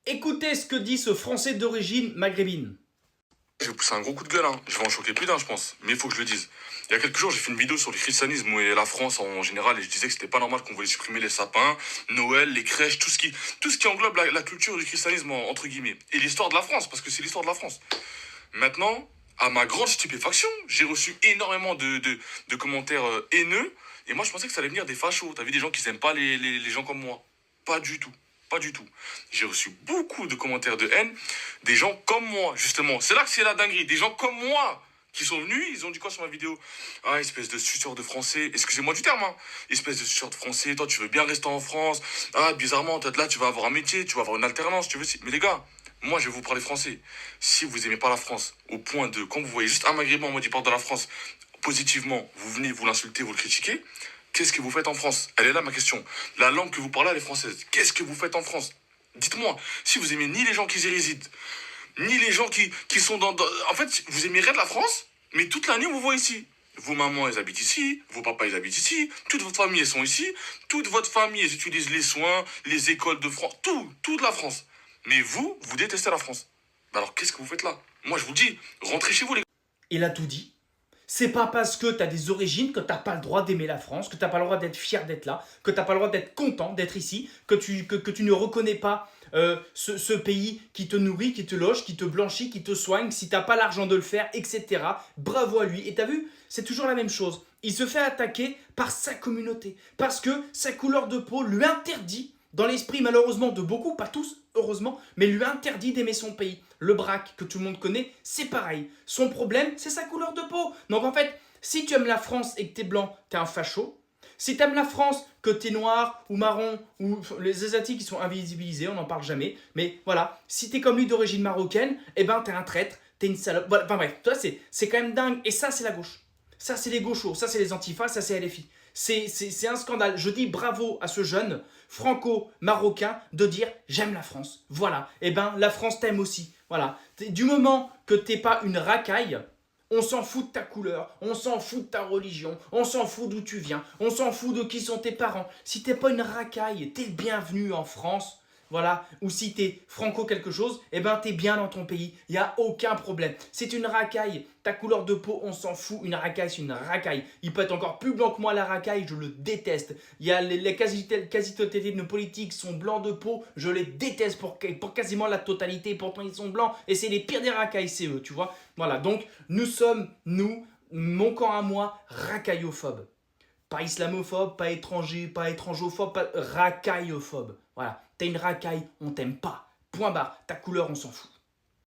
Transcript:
Écoutez ce que dit ce Français d'origine maghrébine. Je vais pousser un gros coup de gueule, hein. Je vais en choquer plus d'un, je pense. Mais il faut que je le dise. Il y a quelques jours, j'ai fait une vidéo sur le christianisme et la France en général, et je disais que c'était pas normal qu'on voulait supprimer les sapins, Noël, les crèches, tout ce qui englobe la culture du christianisme, entre guillemets. Et l'histoire de la France, parce que c'est l'histoire de la France. Maintenant, à ma grande stupéfaction, j'ai reçu énormément de commentaires haineux. Et moi, je pensais que ça allait venir des fachos. T'as vu des gens qui n'aiment pas les gens comme moi. Pas du tout. Pas du tout. J'ai reçu beaucoup de commentaires de haine. Des gens comme moi, justement. C'est là que c'est la dinguerie. Des gens comme moi qui sont venus, ils ont dit quoi sur ma vidéo? Ah, espèce de suceur de français. Excusez-moi du terme, hein. Espèce de suceur de français. Toi, tu veux bien rester en France. Ah, bizarrement, peut-être là, tu vas avoir un métier, tu vas avoir une alternance, tu veux. Mais les gars, moi, je vais vous parler français. Si vous aimez pas la France, au point de, quand vous voyez juste un maghrébin en mode il parle de la France, positivement, vous venez, vous l'insultez, vous le critiquez, qu'est-ce que vous faites en France? Elle est là ma question. La langue que vous parlez, elle est française. Qu'est-ce que vous faites en France? Dites-moi, si vous aimez ni les gens qui y résident, ni les gens qui sont En fait, vous aimez rien de la France, mais toute l'année, on vous voit ici. Vos mamans, elles habitent ici, vos papas, ils habitent ici, toute votre famille, elles sont ici, toute votre famille, elles utilisent les soins, les écoles de France, toute la France. Mais vous détestez la France. Bah alors, qu'est-ce que vous faites là? Moi, je vous dis, rentrez chez vous, les gars. Il a tout dit. C'est pas parce que tu as des origines que tu n'as pas le droit d'aimer la France, que tu n'as pas le droit d'être fier d'être là, que tu n'as pas le droit d'être content d'être ici, que tu ne reconnais pas ce pays qui te nourrit, qui te loge, qui te blanchit, qui te soigne, si tu n'as pas l'argent de le faire, etc. Bravo à lui. Et tu as vu, c'est toujours la même chose. Il se fait attaquer par sa communauté, parce que sa couleur de peau lui interdit, dans l'esprit malheureusement de beaucoup, pas tous, heureusement, mais lui interdit d'aimer son pays. Le braque, que tout le monde connaît, c'est pareil. Son problème, c'est sa couleur de peau. Donc en fait, si tu aimes la France et que t'es blanc, t'es un facho. Si tu aimes la France, que t'es noir ou marron, ou les Asiatiques qui sont invisibilisés, on n'en parle jamais. Mais voilà, si t'es comme lui d'origine marocaine, eh ben t'es un traître, t'es une salope. Voilà, enfin bref, toi c'est quand même dingue. Et ça, c'est la gauche. Ça, c'est les gauchos, ça, c'est les antifas, ça, c'est LFI. C'est un scandale. Je dis bravo à ce jeune franco-marocain de dire j'aime la France. Voilà. Eh ben, la France t'aime aussi. Voilà. Du moment que t'es pas une racaille, on s'en fout de ta couleur, on s'en fout de ta religion, on s'en fout d'où tu viens, on s'en fout de qui sont tes parents. Si t'es pas une racaille, t'es le bienvenu en France. Voilà, ou si t'es franco quelque chose, eh ben t'es bien dans ton pays, il n'y a aucun problème. C'est une racaille, ta couleur de peau, on s'en fout, une racaille c'est une racaille. Il peut être encore plus blanc que moi la racaille, je le déteste. Il y a les quasi-totalité de nos politiques sont blancs de peau, je les déteste pour quasiment la totalité, pourtant ils sont blancs, et c'est les pires des racailles, c'est eux, tu vois. Voilà, donc nous sommes, mon camp à moi, racaillophobes. Pas islamophobe, pas étranger, pas étrangophobe, pas racaillophobe. Voilà, t'es une racaille, on t'aime pas. Point barre, ta couleur, on s'en fout.